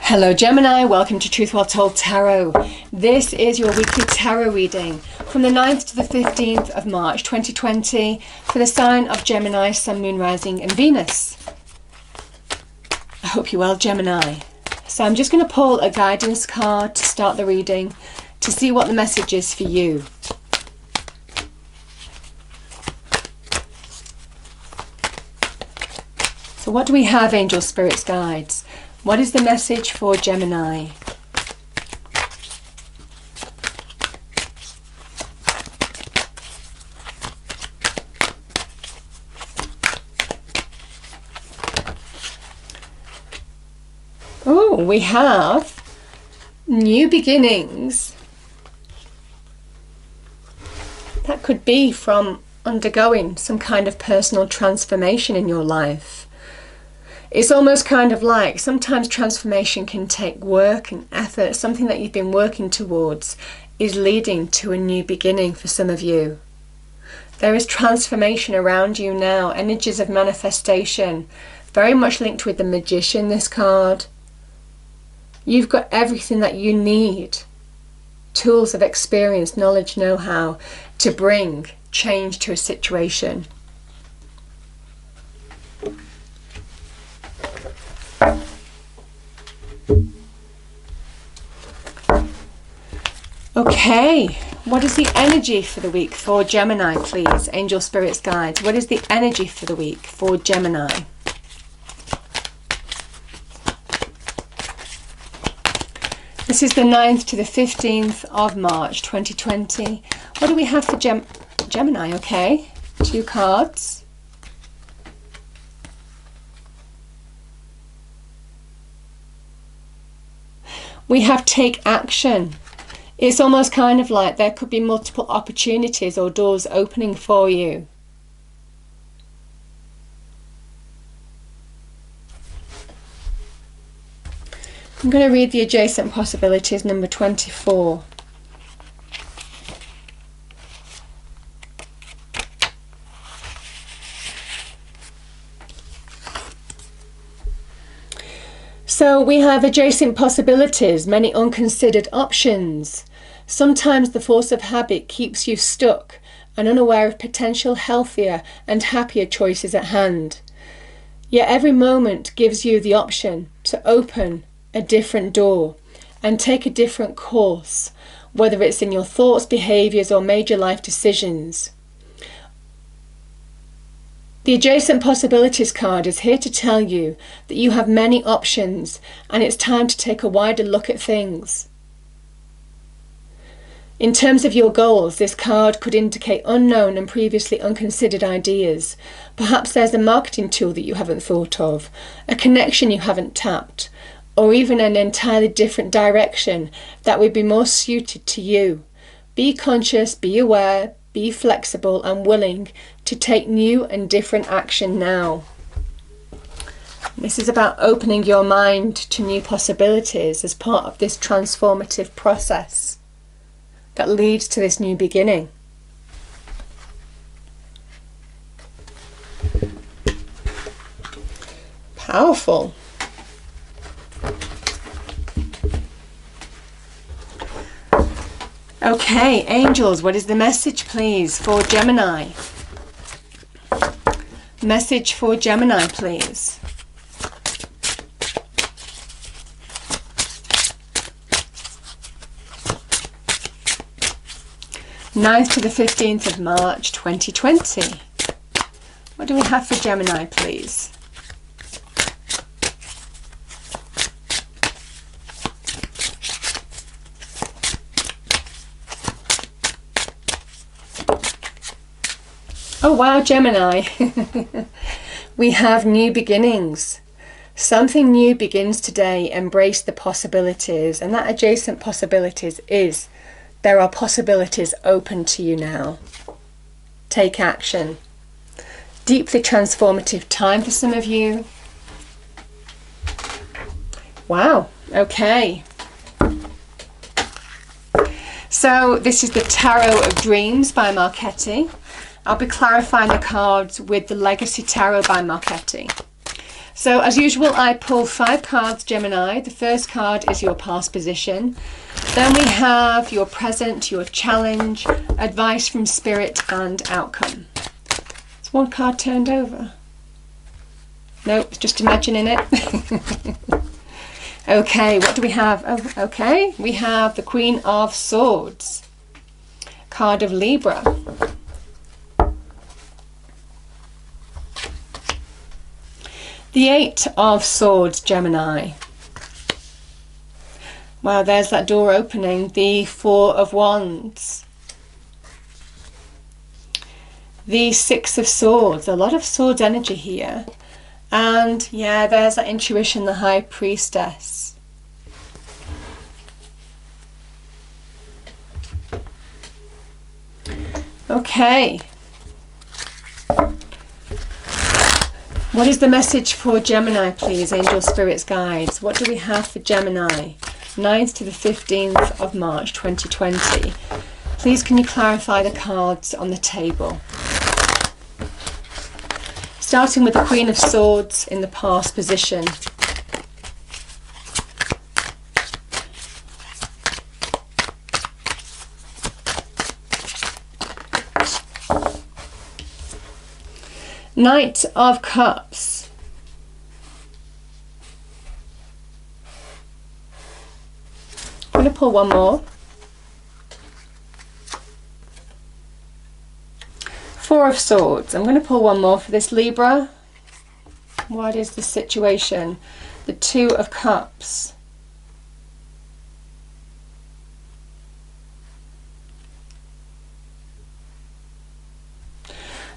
Hello Gemini, welcome to Truth Well Told Tarot. This is your weekly tarot reading from the 9th to the 15th of March 2020 for the sign of Gemini, Sun, Moon, Rising and Venus. I hope you're well, Gemini. So I'm just going to pull a guidance card to start the reading to see what the message is for you. So what do we have, angels, spirits, guides? What is the message for Gemini? Oh, we have new beginnings. That could be from undergoing some kind of personal transformation in your life. It's almost kind of like sometimes transformation can take work and effort. Something that you've been working towards is leading to a new beginning for some of you. There is transformation around you now, energies of manifestation, very much linked with the Magician, this card. You've got everything that you need, tools of experience, knowledge, know-how, to bring change to a situation. Okay, what is the energy for the week for Gemini, please? Angel, spirits, guides. What is the energy for the week for Gemini? This is the 9th to the 15th of March 2020. What do we have for Gemini? Okay, 2 cards. We have take action. It's almost kind of like there could be multiple opportunities or doors opening for you. I'm going to read the adjacent possibilities, number 24. So we have adjacent possibilities, many unconsidered options. Sometimes the force of habit keeps you stuck and unaware of potential healthier and happier choices at hand. Yet every moment gives you the option to open a different door and take a different course, whether it's in your thoughts, behaviours or major life decisions. The adjacent possibilities card is here to tell you that you have many options and it's time to take a wider look at things. In terms of your goals, this card could indicate unknown and previously unconsidered ideas. Perhaps there's a marketing tool that you haven't thought of, a connection you haven't tapped, or even an entirely different direction that would be more suited to you. Be conscious, be aware, be flexible and willing to take new and different action now. This is about opening your mind to new possibilities as part of this transformative process that leads to this new beginning. Powerful. Okay, angels, what is the message, please, for Gemini? Message for Gemini, please. Ninth to the 15th of March 2020. What do we have for Gemini, please? Oh wow, Gemini. We have new beginnings. Something new begins today. Embrace the possibilities. And that adjacent possibilities is there are possibilities open to you now. Take action. Deeply transformative time for some of you. Wow, okay. So this is the Tarot of Dreams by Marchetti. I'll be clarifying the cards with the Legacy Tarot by Marchetti. So as usual, I pull 5 cards, Gemini. The first card is your past position. Then we have your present, your challenge, advice from spirit, and outcome. Is one card turned over? Nope, just imagining it. Okay, what do we have? Oh, okay, we have the Queen of Swords, card of Libra. The 8 of Swords, Gemini. Wow, there's that door opening. The 4 of Wands. The 6 of Swords. A lot of Swords energy here. And yeah, there's that intuition, the High Priestess. Okay. What is the message for Gemini, please? Angel, spirits, guides. What do we have for Gemini? 9th to the 15th of March 2020. Please can you clarify the cards on the table? Starting with the Queen of Swords in the past position. Knight of Cups. I'm going to pull one more. 4 of Swords. I'm going to pull one more for this Libra. What is the situation? The 2 of Cups.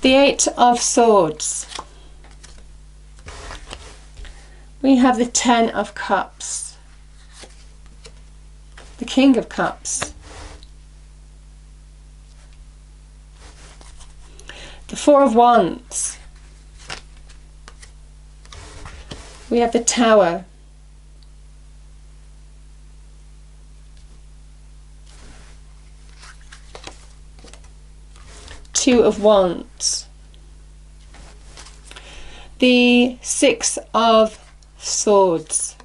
The 8 of Swords. We have the 10 of Cups. The King of Cups. The 4 of Wands. We have the Tower. Two of Wands. The 6 of Swords.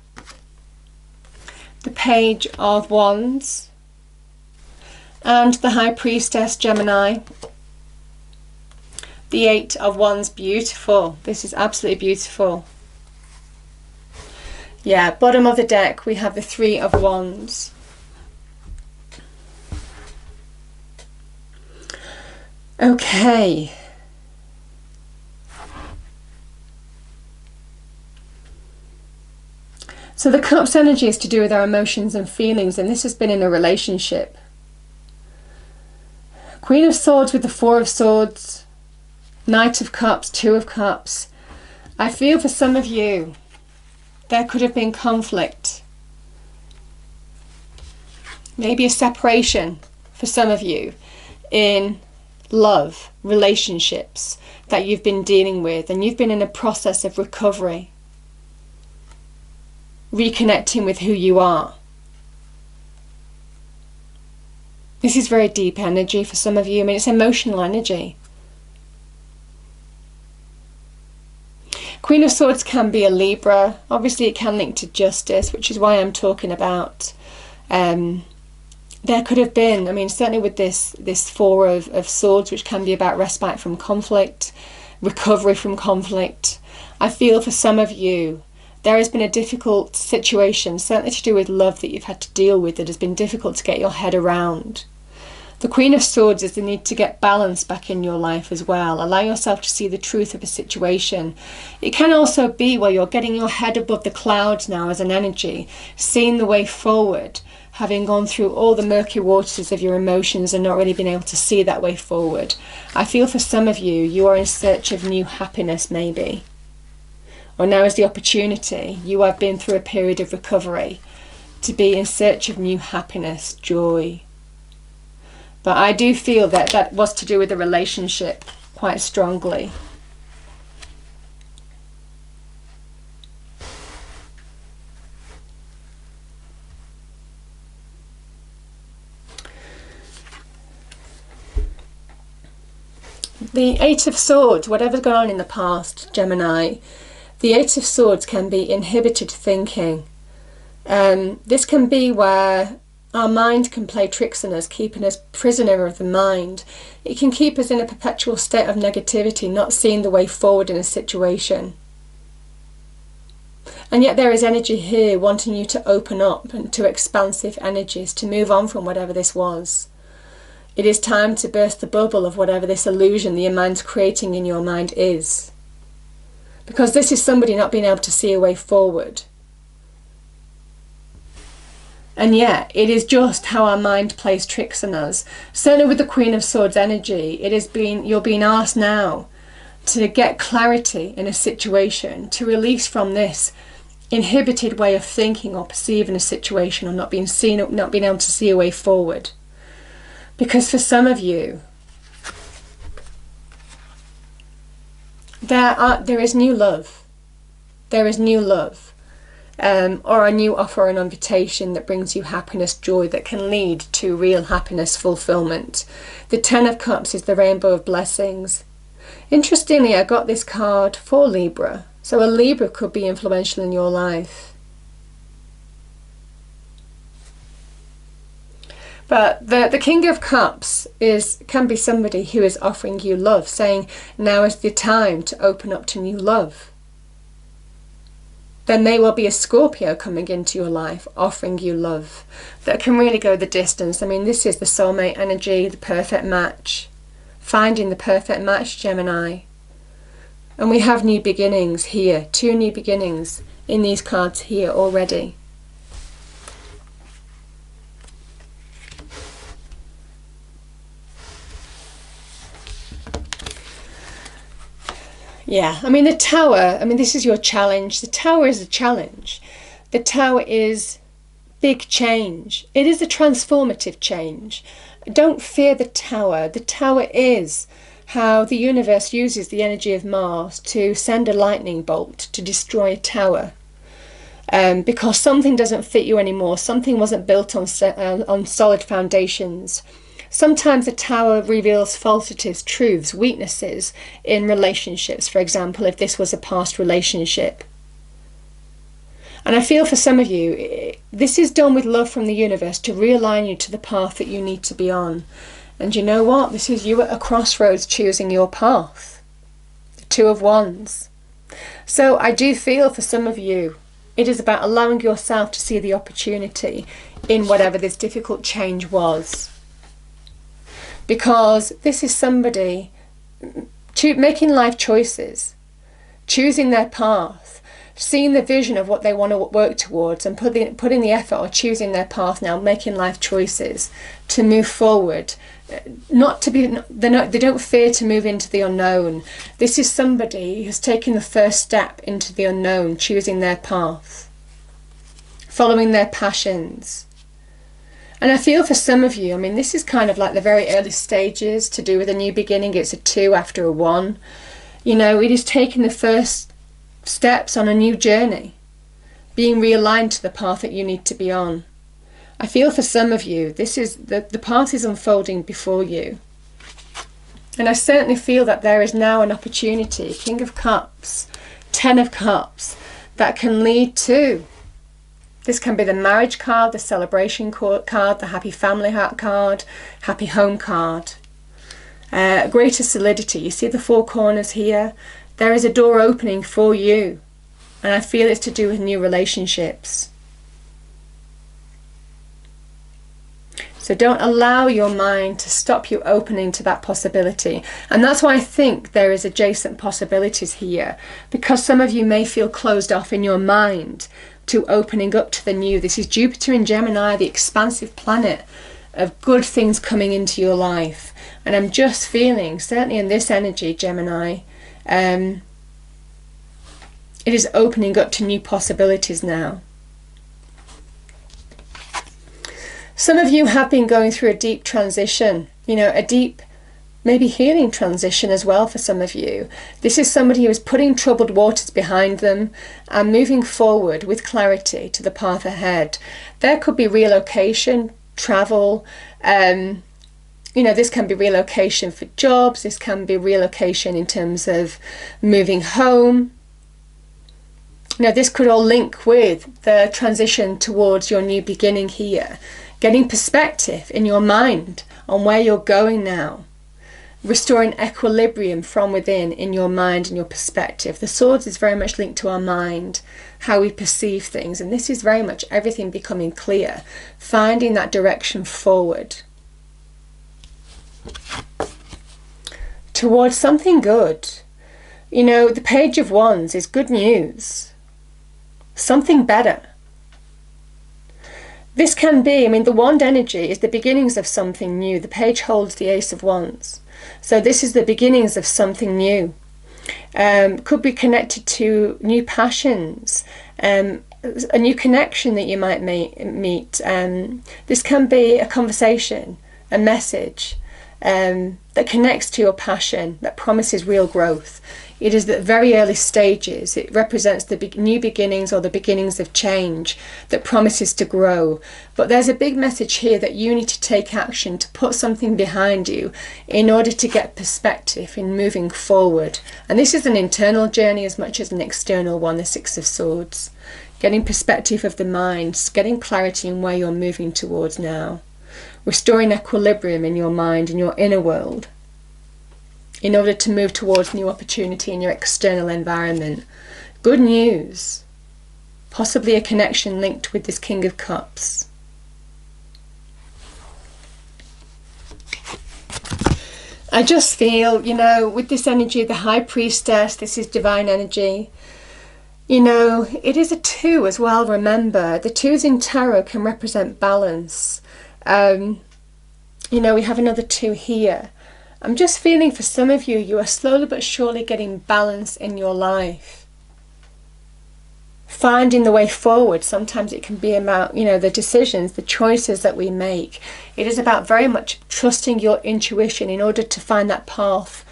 The Page of Wands. And the High Priestess, Gemini. The 8 of Wands. Beautiful. This is absolutely beautiful. Yeah, bottom of the deck we have the 3 of Wands. Okay. So the Cups energy is to do with our emotions and feelings, and this has been in a relationship. Queen of Swords with the 4 of Swords. Knight of Cups, 2 of Cups. I feel for some of you there could have been conflict. Maybe a separation for some of you in love, relationships that you've been dealing with, and you've been in a process of recovery, reconnecting with who you are. This is very deep energy for some of you. I mean, it's emotional energy. Queen of Swords can be a Libra. Obviously it can link to justice, which is why I'm talking about there could have been, I mean, certainly with this 4 of Swords, which can be about respite from conflict, recovery from conflict. I feel for some of you there has been a difficult situation, certainly to do with love, that you've had to deal with, that has been difficult to get your head around. The Queen of Swords is the need to get balance back in your life as well. Allow yourself to see the truth of a situation. It can also be where you're getting your head above the clouds now as an energy, seeing the way forward, having gone through all the murky waters of your emotions and not really being able to see that way forward. I feel for some of you, you are in search of new happiness maybe. Or now is the opportunity. You have been through a period of recovery to be in search of new happiness, joy. But I do feel that that was to do with the relationship quite strongly. The 8 of Swords, whatever's gone on in the past, Gemini, The Eight of Swords can be inhibited thinking. This can be where our mind can play tricks on us, keeping us prisoner of the mind. It can keep us in a perpetual state of negativity, not seeing the way forward in a situation. And yet there is energy here wanting you to open up and to expansive energies, to move on from whatever this was. It is time to burst the bubble of whatever this illusion that your mind's creating in your mind is. Because this is somebody not being able to see a way forward. And yet, it is just how our mind plays tricks on us. Certainly with the Queen of Swords energy, you're being asked now to get clarity in a situation, to release from this inhibited way of thinking or perceiving a situation, or not being able to see a way forward. Because for some of you, there is new love. There is new love. Or a new offer or an invitation that brings you happiness, joy, that can lead to real happiness, fulfillment. The Ten of Cups is the rainbow of blessings. Interestingly, I got this card for Libra. So a Libra could be influential in your life. But the King of Cups can be somebody who is offering you love, saying now is the time to open up to new love. There may well be a Scorpio coming into your life, offering you love, that can really go the distance. I mean, this is the soulmate energy, the perfect match. Finding the perfect match, Gemini. And we have new beginnings here, 2 new beginnings in these cards here already. Yeah, I mean the Tower, this is your challenge. The Tower is a challenge. The Tower is big change. It is a transformative change. Don't fear the Tower. The Tower is how the universe uses the energy of Mars to send a lightning bolt to destroy a tower. Because something doesn't fit you anymore. Something wasn't built on solid foundations. Sometimes the Tower reveals falsities, truths, weaknesses in relationships. For example, if this was a past relationship. And I feel for some of you, this is done with love from the universe to realign you to the path that you need to be on. And you know what? This is you at a crossroads choosing your path. The Two of Wands. So I do feel for some of you, it is about allowing yourself to see the opportunity in whatever this difficult change was. Because this is somebody making life choices, choosing their path, seeing the vision of what they want to work towards and putting the effort or choosing their path now, making life choices to move forward. They don't fear to move into the unknown. This is somebody who's taking the first step into the unknown, choosing their path, following their passions. And I feel for some of you, this is kind of like the very early stages to do with a new beginning. It's a 2 after a 1. It is taking the first steps on a new journey, being realigned to the path that you need to be on. I feel for some of you, this is the path is unfolding before you. And I certainly feel that there is now an opportunity, King of Cups, 10 of Cups, that can lead to. This can be the marriage card, the celebration card, the happy family card, happy home card. Greater solidity. You see the 4 corners here? There is a door opening for you. And I feel it's to do with new relationships. So don't allow your mind to stop you opening to that possibility. And that's why I think there is adjacent possibilities here. Because some of you may feel closed off in your mind to opening up to the new. This is Jupiter in Gemini, the expansive planet of good things coming into your life. And I'm just feeling, certainly in this energy, Gemini, it is opening up to new possibilities now. Some of you have been going through a deep transition, a deep, maybe healing transition as well for some of you. This is somebody who is putting troubled waters behind them and moving forward with clarity to the path ahead. There could be relocation, travel, this can be relocation for jobs, this can be relocation in terms of moving home. This could all link with the transition towards your new beginning here. Getting perspective in your mind on where you're going now. Restoring equilibrium from within in your mind and your perspective. The swords is very much linked to our mind, how we perceive things, and this is very much everything becoming clear, finding that direction forward towards something good. The Page of Wands is good news, something better. This can be, the wand energy is the beginnings of something new. The page holds the Ace of Wands. So this is the beginnings of something new. Could be connected to new passions, a new connection that you might meet. This can be a conversation, a message that connects to your passion, that promises real growth. It is at very early stages. It represents the new beginnings or the beginnings of change that promises to grow. But there's a big message here that you need to take action, to put something behind you in order to get perspective in moving forward. And this is an internal journey as much as an external one, the Six of Swords. Getting perspective of the mind, getting clarity in where you're moving towards now. Restoring equilibrium in your mind and your inner world, in order to move towards new opportunity in your external environment. Good news. Possibly a connection linked with this King of Cups. I just feel, with this energy, the High Priestess, this is divine energy. It is a 2 as well, remember. The 2s in tarot can represent balance. We have another 2 here. I'm just feeling for some of you, you are slowly but surely getting balance in your life. Finding the way forward. Sometimes it can be about, the decisions, the choices that we make. It is about very much trusting your intuition in order to find that path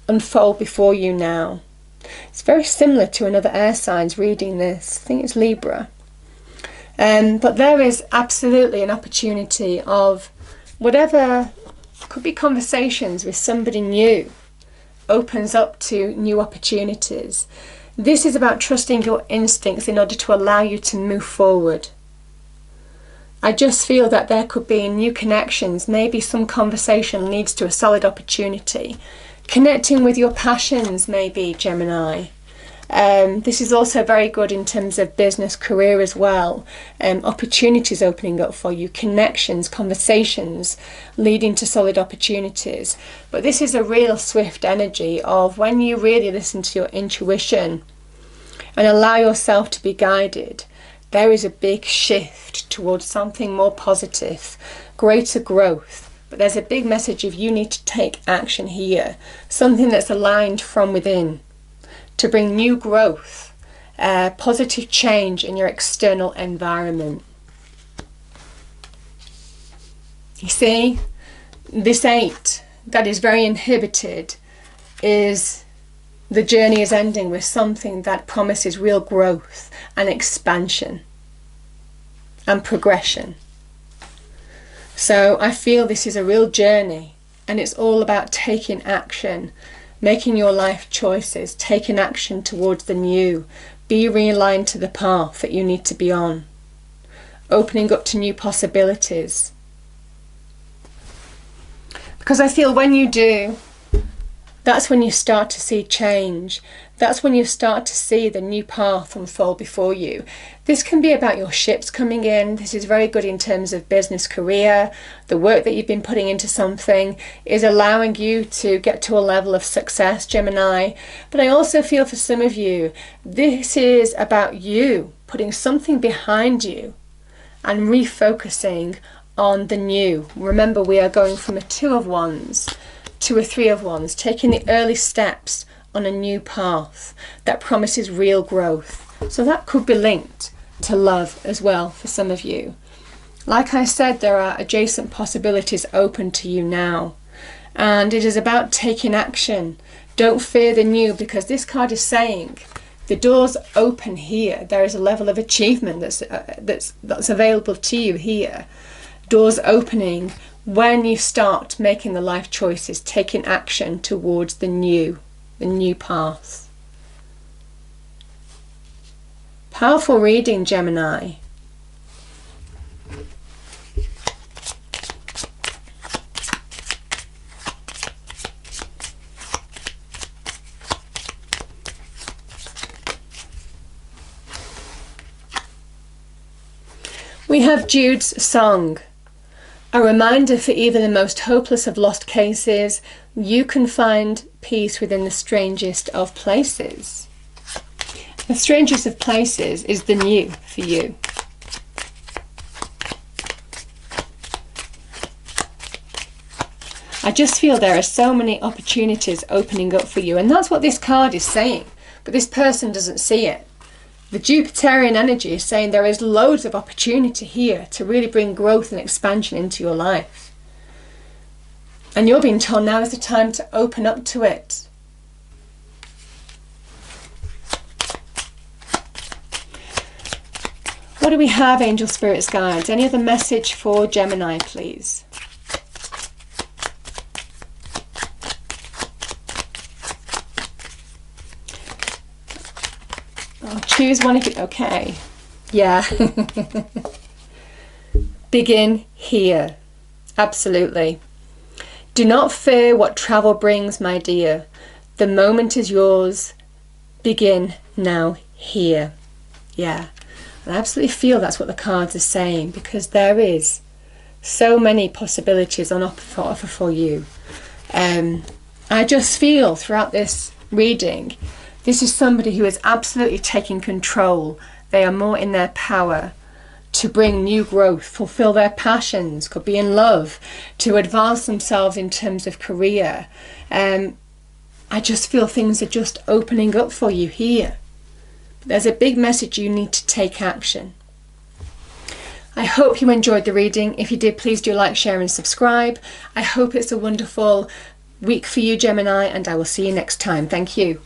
unfold before you now. It's very similar to another air signs reading this. I think it's Libra. But there is absolutely an opportunity of whatever. Could be conversations with somebody new, opens up to new opportunities. This is about trusting your instincts in order to allow you to move forward. I just feel that there could be new connections. Maybe some conversation leads to a solid opportunity. Connecting with your passions, maybe, Gemini. This is also very good in terms of business, career as well. Opportunities opening up for you, connections, conversations leading to solid opportunities. But this is a real swift energy of when you really listen to your intuition and allow yourself to be guided, there is a big shift towards something more positive, greater growth. But there's a big message of you need to take action here, something that's aligned from within, to bring new growth, positive change in your external environment. You see, this 8 that is very inhibited is the journey is ending with something that promises real growth and expansion and progression. So I feel this is a real journey, and it's all about taking action, making your life choices, taking action towards the new, be realigned to the path that you need to be on, opening up to new possibilities. Because I feel when you do, that's when you start to see change. That's when you start to see the new path unfold before you. This can be about your ships coming in. This is very good in terms of business, career. The work that you've been putting into something is allowing you to get to a level of success, Gemini. But I also feel for some of you, this is about you putting something behind you and refocusing on the new. Remember, we are going from a 2 of Wands to a 3 of Wands, taking the early steps on a new path that promises real growth. So that could be linked to love as well for some of you. Like I said, there are adjacent possibilities open to you now, and it is about taking action. Don't fear the new, because this card is saying the door's open here. There is a level of achievement that's available to you here. Doors opening when you start making the life choices, taking action towards the new path. Powerful reading, Gemini. We have Jude's song, a reminder for even the most hopeless of lost cases, you can find peace within the strangest of places. The strangest of places is the new for you. I just feel there are so many opportunities opening up for you, and that's what this card is saying, but this person doesn't see it. The Jupiterian energy is saying there is loads of opportunity here to really bring growth and expansion into your life. And you're being told now is the time to open up to it. What do we have, Angel Spirits Guides? Any other message for Gemini, please? Choose one if you... Okay. Yeah. Begin here. Absolutely. Do not fear what travel brings, my dear. The moment is yours. Begin now here. Yeah. I absolutely feel that's what the cards are saying, because there is so many possibilities on offer for you. I just feel throughout this reading, this is somebody who is absolutely taking control. They are more in their power to bring new growth, fulfill their passions, could be in love, to advance themselves in terms of career. I just feel things are just opening up for you here. There's a big message you need to take action. I hope you enjoyed the reading. If you did, please do like, share and subscribe. I hope it's a wonderful week for you, Gemini, and I will see you next time. Thank you.